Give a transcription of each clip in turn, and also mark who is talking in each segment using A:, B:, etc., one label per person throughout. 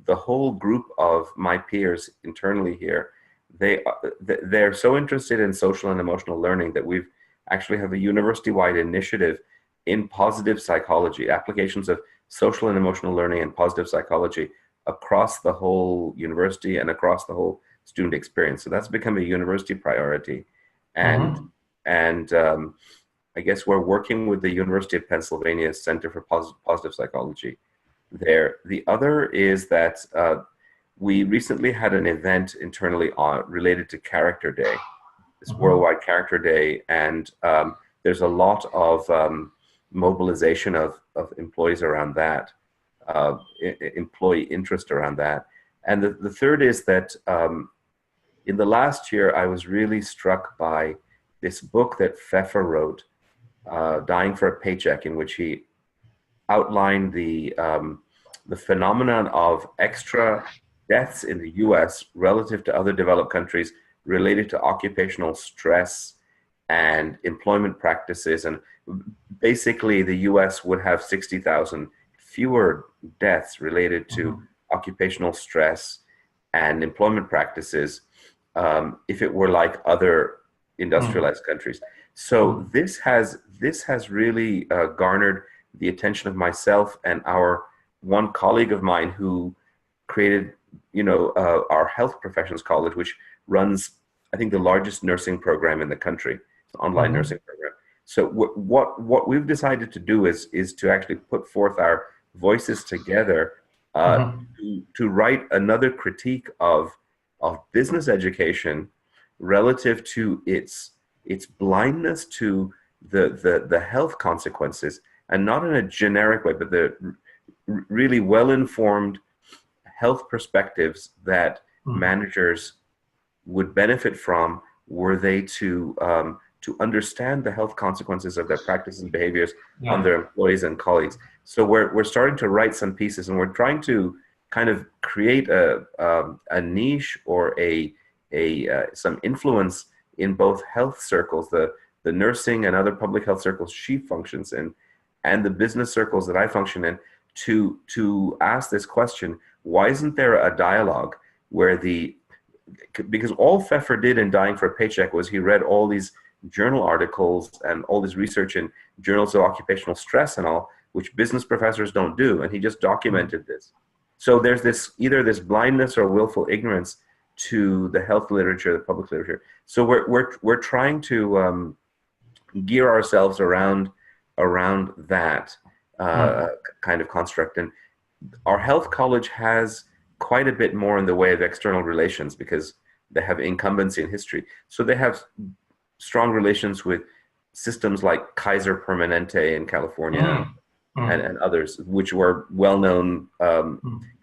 A: the whole group of my peers internally here, they're so interested in social and emotional learning that we've actually have a university-wide initiative in positive psychology, applications of social and emotional learning and positive psychology across the whole university and across the whole student experience. So that's become a university priority. And I guess we're working with the University of Pennsylvania Center for Positive Psychology there. The other is that we recently had an event internally related to Character Day, this Worldwide Character Day, and there's a lot of mobilization of employees around that, employee interest around that. And the third is that in the last year, I was really struck by this book that Pfeffer wrote, Dying for a Paycheck, in which he outlined the phenomenon of extra deaths in the US relative to other developed countries related to occupational stress and employment practices. And basically the US would have 60,000 fewer deaths related to occupational stress and employment practices if it were like other industrialized countries. So this has really garnered the attention of myself and one colleague of mine who created, our health professions college, which runs, I think, the largest nursing program in the country, it's an online nursing program. So what we've decided to do is to actually put forth our voices together to write another critique of business education relative to its blindness to the health consequences, and not in a generic way, but the really well-informed health perspectives that managers would benefit from were they to understand the health consequences of their practices and behaviors on their employees and colleagues. So we're starting to write some pieces, and we're trying to kind of create a niche or some influence in both health circles, the nursing and other public health circles she functions in, and the business circles that I function in, to ask this question: why isn't there a dialogue where because all Pfeffer did in Dying for a Paycheck was he read all these journal articles and all this research in journals of occupational stress and all, which business professors don't do, and he just documented this. So there's either this blindness or willful ignorance to the health literature, the public literature. So we're trying to gear ourselves around that kind of construct. And our health college has quite a bit more in the way of external relations because they have incumbency in history. So they have strong relations with systems like Kaiser Permanente in California and others, which were well-known kind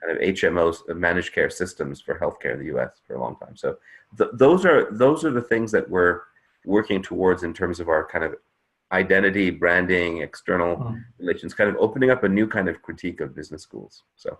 A: of HMOs, managed care systems for healthcare in the U.S. for a long time. So those are the things that we're working towards in terms of our kind of identity, branding, external relations, kind of opening up a new kind of critique of business schools. So